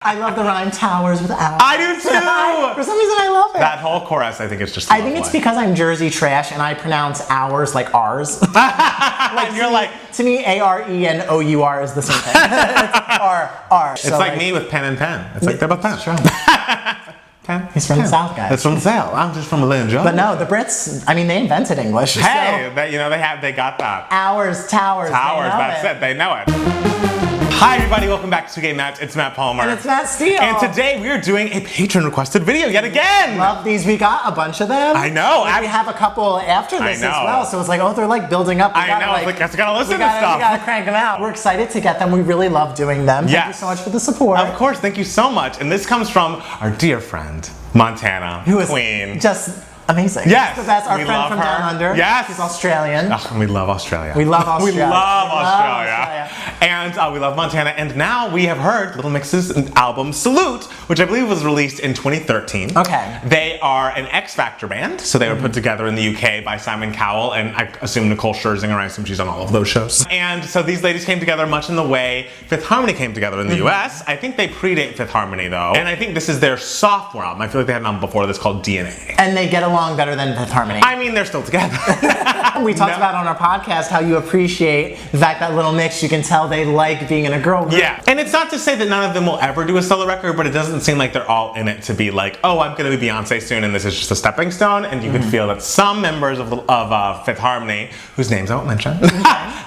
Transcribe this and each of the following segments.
I love the rhyme towers with hours. I do too! For some reason, I love it. That whole chorus, I think, is just I think it's because I'm Jersey trash and I pronounce hours like R's. Like, you're like... To me, A-R-E and O-U-R is the same thing. R. It's so like me with pen and pen. It's like they're both pen. True. He's from the South, guys. It's from the South. I'm just from Atlanta, Georgia. But no, the Brits, I mean, they invented English. Hey, so. they got that. Hours, towers. That's it. They know it. Hi everybody, welcome back to Gay Matt. It's Matt Palmer. And it's Matt Steele. And today we are doing a patron requested video yet again. Love these. We got a bunch of them. I know. We have a couple after this as well. So it's like, oh, they're like building up. I know. Like, I gotta listen to stuff. We gotta crank them out. We're excited to get them. We really love doing them. Yes. Thank you so much for the support. Of course, thank you so much. And this comes from our dear friend, Montana, who is Queen. Just amazing. Yes. So that's our friend from Down Under. Yes. She's Australian. Oh, we love Australia. We love Australia. We love Australia. And we love Montana. And now we have heard Little Mix's album Salute, which I believe was released in 2013. Okay. They are an X Factor band. So they were put together in the UK by Simon Cowell and I assume Nicole Scherzinger. I assume she's on all of those shows. And so these ladies came together much in the way Fifth Harmony came together in the US. I think they predate Fifth Harmony though. And I think this is their sophomore album. I feel like they had an album before this called DNA. And they get along better than Fifth Harmony. I mean, they're still together. We talked about on our podcast how you appreciate the fact that Little Mix, you can tell they like being in a girl group. Yeah, and it's not to say that none of them will ever do a solo record, but it doesn't seem like they're all in it to be like, oh, I'm gonna be Beyonce soon and this is just a stepping stone, and you can feel that some members of Fifth Harmony, whose names I won't mention,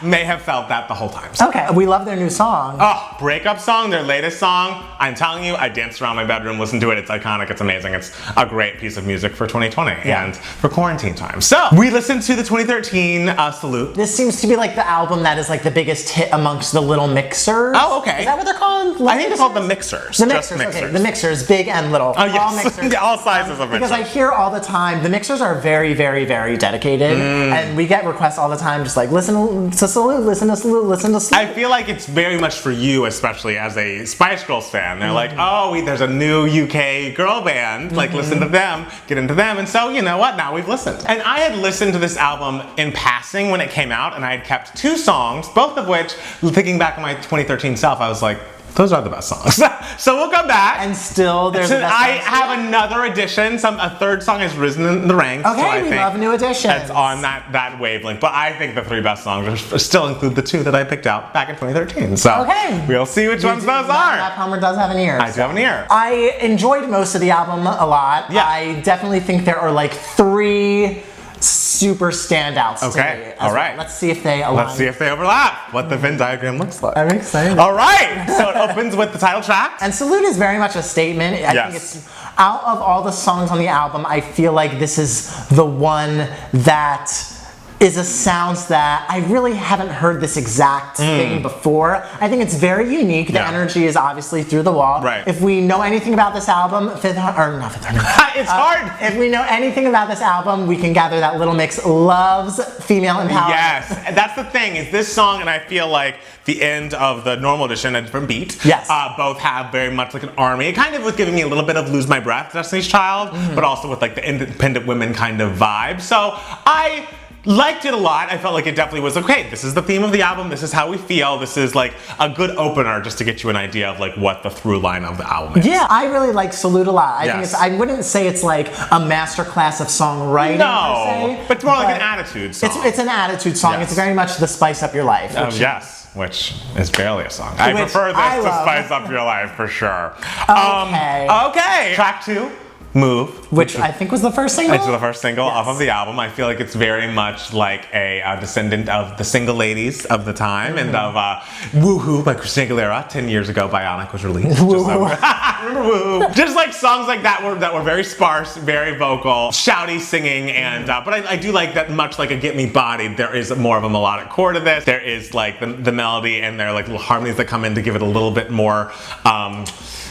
may have felt that the whole time. So. Okay, we love their new song. Oh, breakup song, their latest song. I'm telling you, I danced around my bedroom, listened to it, it's iconic, it's amazing, it's a great piece of music for 2020 and for quarantine time. So, we listened to the 2013 Salute. This seems to be like the album that is like the biggest hit amongst the Little Mixers. Oh, okay. Is that what they're called? I think they're called the Mixers. The Mixers, okay. The Mixers, big and little. Oh, yes. All Mixers. All sizes of Mixers. Because I hear all the time, the Mixers are very, very, very dedicated. And we get requests all the time, just like, listen to Salute, listen to Salute, listen to Salute. I feel like it's very much for you, especially as a Spice Girls fan. They're like, oh, there's a new UK girl band. Like, listen to them, get into them. And so, you know what? Now we've listened. And I had listened to this album in passing when it came out, and I had kept 2 songs, both of which, thinking back on my 2013 self, I was like, those are the best songs. So we'll come back. And still, there's the best I songs have another addition. A third song has risen in the ranks. Okay, so I we think love new additions. It's on that wavelength. But I think the 3 best songs still include the 2 that I picked out back in 2013. So we'll see which ones those are. Matt Palmer does have an ear. I do have an ear. I enjoyed most of the album a lot. Yeah. I definitely think there are like 3 super standouts. Okay, all right. Let's see if they align. Let's see if they overlap. What the Venn diagram looks like. I'm excited. All right, so it opens with the title track. And Salute is very much a statement. I think it's, out of all the songs on the album, I feel like this is the one that is a sound that I really haven't heard this exact thing before. I think it's very unique. The energy is obviously through the wall. Right. If we know anything about this album, it's hard. If we know anything about this album, we can gather that Little Mix loves female empowerment. Yes, and that's the thing, is this song, and I feel like the end of the normal edition, a different beat. Yes. Both have very much like an army. It kind of was giving me a little bit of Lose My Breath, Destiny's Child, but also with like the independent women kind of vibe. So I liked it a lot. I felt like it definitely was okay, this is the theme of the album, this is how we feel, this is like a good opener just to get you an idea of like what the through line of the album is. Yeah, I really like Salute a lot. I think it's, I wouldn't say it's like a masterclass of songwriting per se, but it's more like an attitude song. It's an attitude song. It's very much the spice up your life. Which is barely a song. I prefer this to spice up your life for sure. Okay. Track 2. Move. Which I think was the first single? It's the first single off of the album. I feel like it's very much like a descendant of the single ladies of the time and of Woohoo by Christina Aguilera. 10 years ago, Bionic was released. Remember Woohoo? Just like songs like that were very sparse, very vocal, shouty singing, and but I do like that much like a Get Me Bodied, there is more of a melodic core to this. There is like the melody and there are like little harmonies that come in to give it a little bit more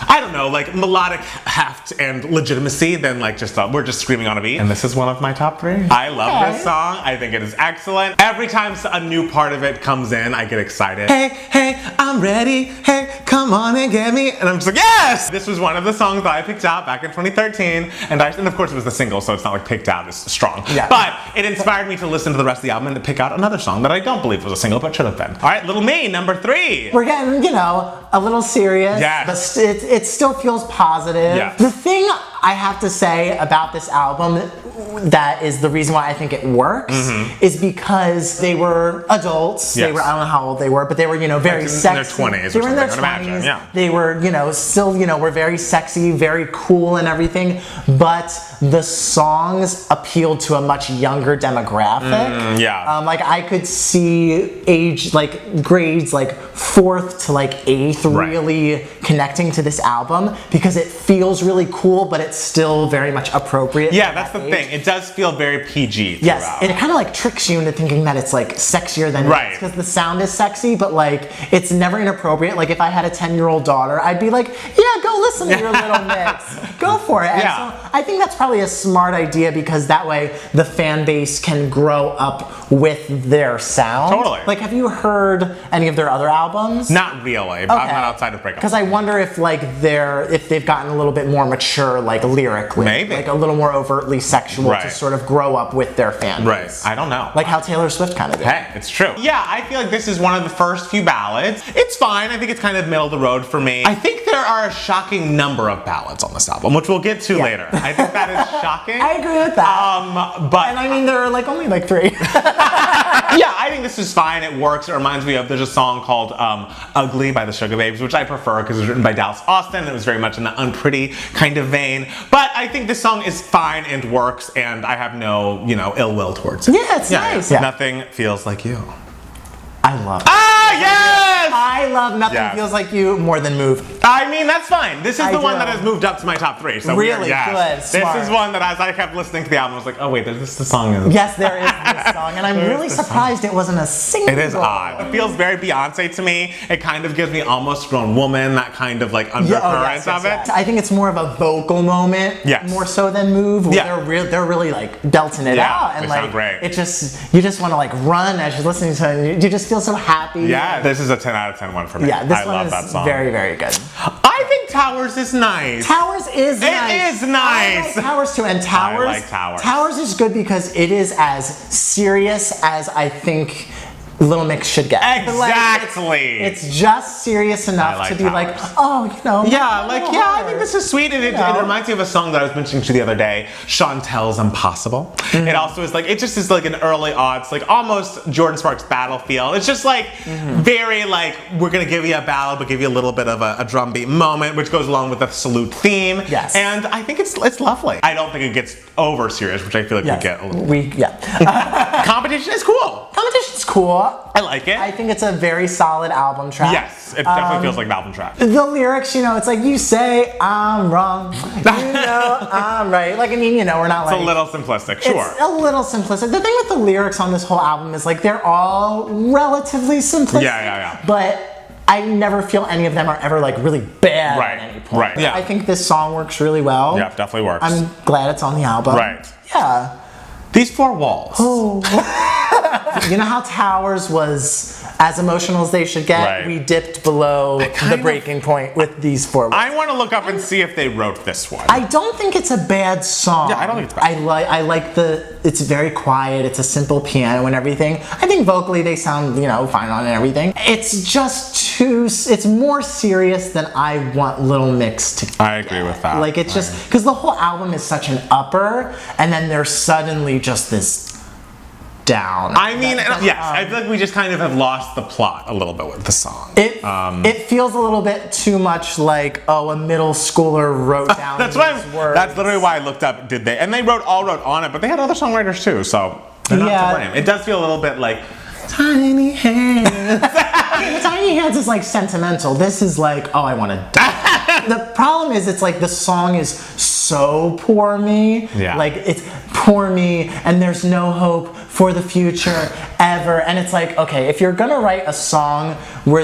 I don't know, like melodic heft and legitimacy than like just we're just screaming on a beat. And this is one of my top 3. I love this song. I think it is excellent. Every time a new part of it comes in, I get excited. Hey, hey, I'm ready. Hey, come on and get me. And I'm just like, yes! This was one of the songs that I picked out back in 2013. And of course it was the single, so it's not like picked out as strong. Yeah. But it inspired me to listen to the rest of the album and to pick out another song that I don't believe was a single, but should have been. All right, Little Me, number 3. We're getting, a little serious, Yes. but it still feels positive. Yes. The thing I have to say about this album that is the reason why I think it works is because they were adults. Yes. They were, I don't know how old they were, but they were, very sexy. In their 20s. They were in their I would imagine, 20s. yeah. They were, still, were very sexy, very cool and everything, but the songs appealed to a much younger demographic. Yeah. Like I could see age, like grades like 4th to like 8th really connecting to this album because it feels really cool, but it's still very much appropriate. Yeah, that's the thing. It does feel very PG throughout. Yes, it kind of like tricks you into thinking that it's like sexier than it is because the sound is sexy, but like it's never inappropriate. Like if I had a 10-year-old daughter, I'd be like, yeah, go listen to your Little Mix. Go for it. And so I think that's probably a smart idea because that way the fan base can grow up with their sound. Totally. Like have you heard any of their other albums? Not really. I'm not outside of Breakup. Because I wonder if like if they've gotten a little bit more mature like lyrically. Maybe. Like a little more overtly sexual to sort of grow up with their fan base. I don't know. Like how Taylor Swift kind of did. Hey, it's true. Yeah, I feel like this is one of the first few ballads. It's fine. I think it's kind of middle of the road for me. I think there are a shocking number of ballads on this album, which we'll get to later. I think that is shocking. I agree with that. But and I mean, there are like only like 3. yeah, I think this is fine. It works. It reminds me of there's a song called Ugly by the Sugar Babes, which I prefer because it was written by Dallas Austin. It was very much in the unpretty kind of vein. But I think this song is fine and works, and I have no, ill will towards it. Yeah, it's nice. Yeah. Nothing Feels Like You. I love it. Ah, yes! I love Nothing Feels Like You more than Move. I mean, that's fine. This is the one that has moved up to my top 3. So really good. This is one that as I kept listening to the album, I was like, oh wait, this the song is. Yes, there is this song, and I'm really surprised it wasn't a single. It is odd. It feels very Beyonce to me. It kind of gives me Almost Grown Woman, that kind of like undercurrent of it. I think it's more of a vocal moment, more so than Move. Where they're really like belting it out, and they like sound great. it you just want to like run as you're listening to it. You just feel so happy. Yeah, this is a 10 out of 10 one for me. Yeah, this I one love is that song. very, very good. I think Towers is nice. Towers is nice. It is nice. I like Towers too, and Towers. I like Towers. Towers is good because it is as serious as I think Little Mix should get. Exactly. Like, it's just serious enough to be Towers. like, oh, I think this is sweet. And it reminds me of a song that I was mentioning to you the other day, Chantel's Impossible. It also is like, it just is like an early odds, like almost Jordan Sparks Battlefield. It's just like very like, we're gonna give you a ballad, but give you a little bit of a drum beat moment, which goes along with the salute theme. Yes. And I think it's lovely. I don't think it gets over serious, which I feel like we get a little. Competition is cool. Competition's cool. I like it. I think it's a very solid album track. Yes, it definitely feels like an album track. The lyrics, it's like you say I'm wrong, I'm right. Like, I mean, we're not like... It's a little simplistic, sure. It's a little simplistic. The thing with the lyrics on this whole album is like they're all relatively simplistic. Yeah. But I never feel any of them are ever like really bad at any point. Right. Yeah. I think this song works really well. Yeah, definitely works. I'm glad it's on the album. Right. Yeah. These 4 walls. Oh. You know how Towers was as emotional as they should get? Right. We dipped below the breaking point with these 4 walls. I want to look up and see if they wrote this one. I don't think it's a bad song. Yeah, I don't think it's bad. I like it's very quiet, it's a simple piano and everything. I think vocally they sound, fine on and everything. It's just it's more serious than I want Little Mix to get. I agree with that. Like it's just, because the whole album is such an upper, and then there's suddenly just this down. I mean, yes, I feel like we just kind of have lost the plot a little bit with the song. It feels a little bit too much like, a middle schooler wrote down that's these words. That's literally why I looked up, and they wrote on it, but they had other songwriters too, so they're not to blame. It does feel a little bit like Tiny Hands. Tiny Hands is like sentimental. This is like, I want to die. The problem is, it's like the song is so poor me. Yeah. Like it's poor me, and there's no hope for the future ever. And it's like, okay, if you're gonna write a song where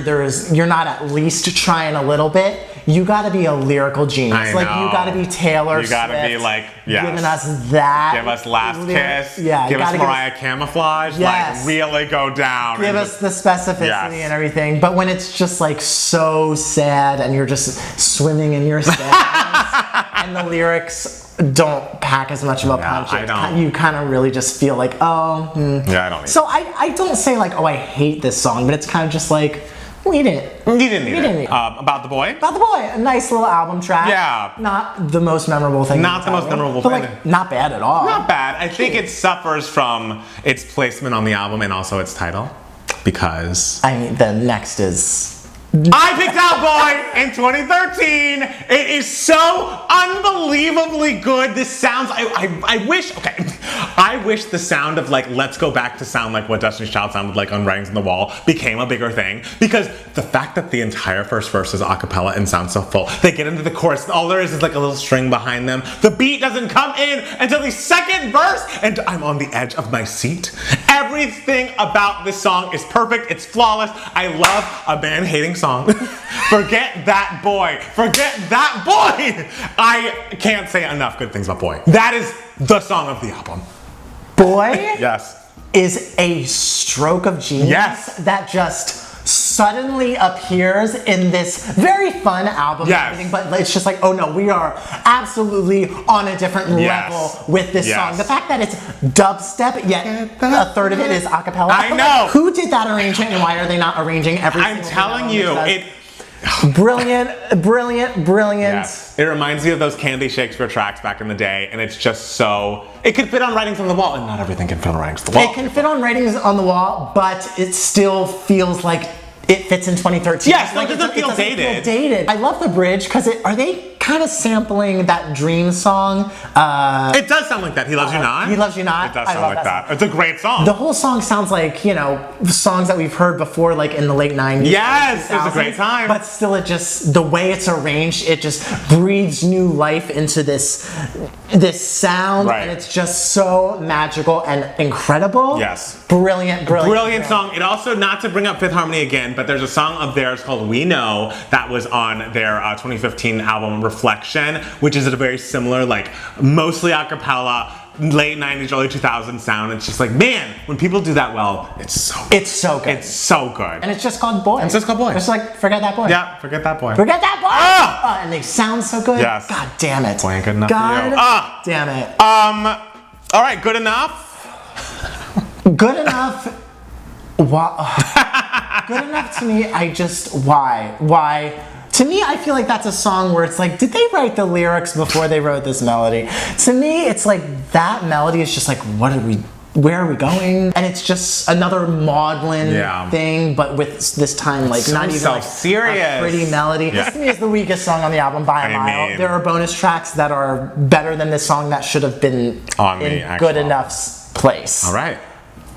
you're not at least trying a little bit, you gotta be a lyrical genius. Like, you gotta be Taylor Swift. You gotta be like, yes. Giving us that. Give us Last Kiss. Yeah. Give us Mariah Camouflage. Yes. Like, really go down. Give us the specificity and everything. But when it's just like so sad and you're just swimming in your sadness and the lyrics don't pack as much of a punch, you kind of really just feel like, oh, yeah, I don't need So I don't say like, oh, I hate this song, but it's kind of just like, we didn't. You didn't need it. About the Boy? About the Boy, a nice little album track. Yeah. Not the most memorable thing. Not the most memorable thing. But like, not bad at all. Not bad. I think it suffers from its placement on the album and also its title. Because I mean, the next is... I picked Out Boy in 2013. It is so unbelievably good. This sounds, I wish the sound of like, let's go back to sound like what Destiny's Child sounded like on Writings on the Wall became a bigger thing. Because the fact that the entire first verse is a cappella and sounds so full, they get into the chorus, all there is like a little string behind them. The beat doesn't come in until the second verse, and I'm on the edge of my seat. Everything about this song is perfect. It's flawless. I love a man-hating song. Forget that boy. Forget that boy. I can't say enough good things about Boy. That is the song of the album. Boy Yes. is a stroke of genius that just suddenly appears in this very fun album and everything, but it's just like, oh no, we are absolutely on a different level with this song. The fact that it's dubstep, yet a third of it is a cappella. I know. Like, who did that arrangement and why are they not arranging everything? I'm telling you, brilliant. It reminds me of those Candy Shakespeare tracks back in the day, and it's just so... It could fit on Writings on the Wall, and not everything can fit on Writings on the Wall. It can fit on Writings on the Wall, but it still feels like it fits in 2013. Yes, like it doesn't feel dated. I love the bridge, because are they kind of sampling that Dream song? It does sound like that. He Loves You Not? He Loves You Not. It does sound like that. It's a great song. The whole song sounds like, you know, songs that we've heard before, like in the late 90s. Yes, it was a great time. But still, it just, the way it's arranged, it just breathes new life into this sound. And it's just so magical and incredible. Yes. Brilliant song. It also, not to bring up Fifth Harmony again, but there's a song of theirs called We Know that was on their 2015 album Reflection, which is a very similar, like, mostly a cappella, late 90s, early 2000s sound. It's just like, man, when people do that well, it's so good. It's so good. It's so good. And it's just called Boy. It's just called Boy. It's like, forget that boy. Yeah, forget that boy. Forget that boy! Ah! And they sound so good. Yes. God damn it. Boy ain't good enough God for you. Ah! damn it. All right, Good Enough. Good Enough. Good Enough to me, why? To me, I feel like that's a song where it's like, did they write the lyrics before they wrote this melody? To me, it's like that melody is just like, where are we going? And it's just another maudlin thing, but with this time, like, not even like a pretty melody. This to me is the weakest song on the album by a mile. There are bonus tracks that are better than this song that should have been in Good Enough's place. All right.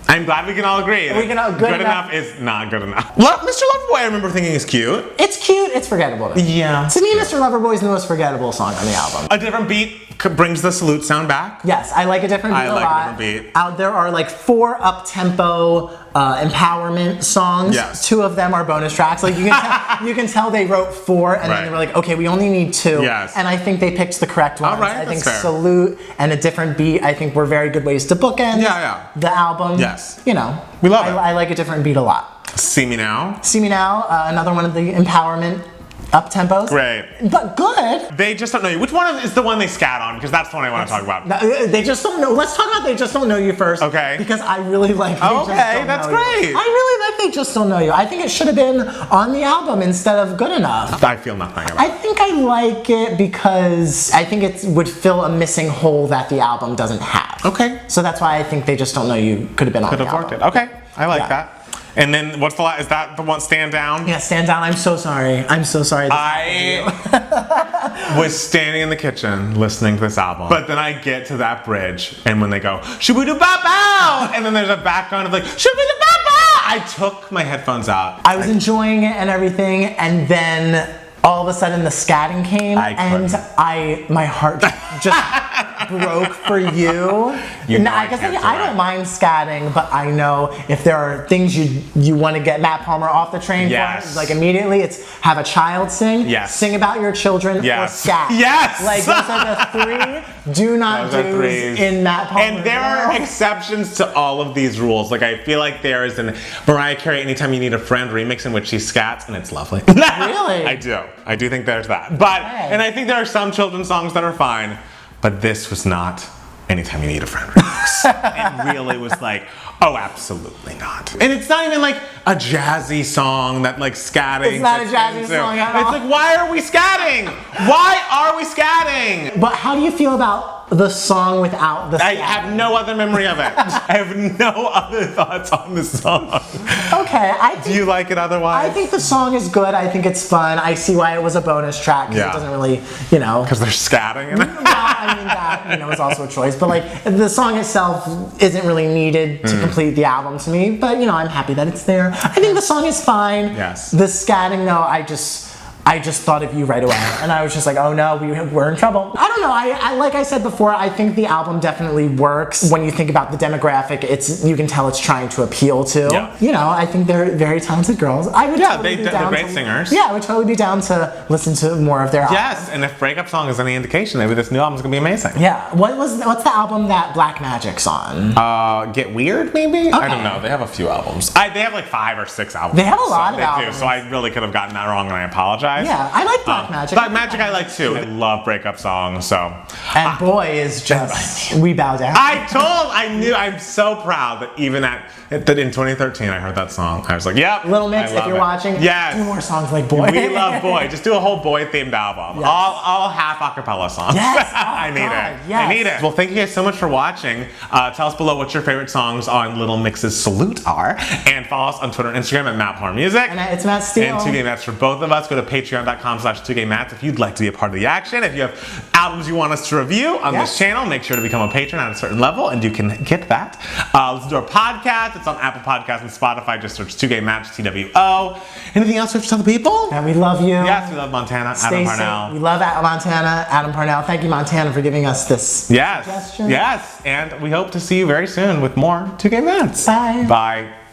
I'm glad we can all agree. Good enough is not good enough. Mr. Loverboy, I remember thinking is cute. It's cute. It's forgettable. Yeah. To me, Mr. Loverboy is the most forgettable song on the album. A different beat brings the salute sound back. Yes, I like a different beat a lot. I like a different beat. There are like 4 up-tempo empowerment songs. Yes. 2 of them are bonus tracks. Like you can tell they wrote 4 and then they were like, okay, we only need 2. Yes. And I think they picked the correct ones. All right, I think that's fair. Salute and a different beat, I think, were very good ways to bookend the album. Yes. You know, we love it. I like a different beat a lot. See Me Now. See Me Now, another one of the empowerment up-tempos. Great. But good. They Just Don't Know You. Which one is the one they scat on? Because that's the one I want to talk about. They Just Don't Know. Let's talk about They Just Don't Know You first. Okay. Because I really like They Just Don't Know that's You. great. I really like They Just Don't Know You. I think it should have been on the album instead of Good Enough. I feel nothing about it. I think I like it because I think it would fill a missing hole that the album doesn't have. Okay. So that's why I think They Just Don't Know You could have been on the album. Could have worked it. Okay. I like that. And then what's the last? Is that the one, Stand Down? Yeah, Stand Down. I'm so sorry. I'm so sorry. I was standing in the kitchen listening to this album, but then I get to that bridge, and when they go, "Shoo-boo-doo-bop-bow," and then there's a background of like, "Shoo-boo-doo-bop-bow," I took my headphones out. I was enjoying it and everything, and then all of a sudden the scatting came, and my heart just broke for you. You know I I guess can't do I don't that. mind scatting, but I know if there are things you want to get Matt Palmer off the train Yes. for, like immediately, it's have a child sing, Yes. sing about your children, Yes. or scat. Yes. Like those are the 3 do not Those are do's threes. in Matt Palmer. And there are exceptions to all of these rules. Like I feel like there is an Mariah Carey Anytime You Need a Friend remix in which she scats, and it's lovely. Really? I do. I do think there's that. But Okay. and I think there are some children's songs that are fine, but this was not Anytime You Need a Friend remix. It really was like, oh, absolutely not. And it's not even like a jazzy song that like scatting. It's not a fits jazzy into. song at all. It's like, why are we scatting? Why are we scatting? But how do you feel about the song without the I scatting? have no other memory of it. I have no other thoughts on the song. Okay, I think Do you like it otherwise? I think the song is good. I think it's fun. I see why it was a bonus track because Yeah. it doesn't really, you know. Because they're scatting in it. Well, I mean that is also a choice, but like the song itself isn't really needed to complete the album to me. But I'm happy that it's there. I think the song is fine. Yes. The scatting though, I just thought of you right away, and I was just like, oh no, we're in trouble. I don't know. I like I said before, I think the album definitely works when you think about the demographic. You can tell it's trying to appeal to. Yeah. I think they're very talented girls. I would totally be they're down great to, singers. Yeah, I would totally be down to listen to more of their album. Yes, and if Breakup Song is any indication, maybe this new album's gonna be amazing. Yeah. What's the album that Black Magic's on? Get Weird, maybe? I Okay. don't know. They have a few albums. They have like 5 or 6 albums. They have a lot of They albums. do, so I really could have gotten that wrong, and I apologize. Yeah, I like Black Magic. Black Magic I like too. I love Breakup Song, so. And boy is just we bow down. I'm so proud that even that in 2013 I heard that song. I was like, yep. Little Mix, I if love you're it. watching, Yes. do more songs like Boy. We love Boy. Just do a whole boy themed album. Yes. All half acapella songs. Yes. I need God, it. yes. I need it. Well, thank you guys so much for watching. Tell us below what your favorite songs on Little Mix's Salute are. And follow us on Twitter and Instagram at Matt Palmer Music. And it's Matt Steele. And 2Gay Mats for both of us. Go to patreon.com/2gaymats if you'd like to be a part of the action. If you have albums you want us to review on this channel, make sure to become a patron at a certain level and you can get that. Listen to our podcast. It's on Apple Podcasts and Spotify. Just search 2Gay Mats, TWO. Anything else we have to tell the people? And we love you. Yes, we love Montana. Adam Stay safe. Parnell. We love Montana, Adam Parnell. Thank you, Montana, for giving us this Yes. suggestion. Yes. And we hope to see you very soon with more 2Gay Mats. Bye. Bye.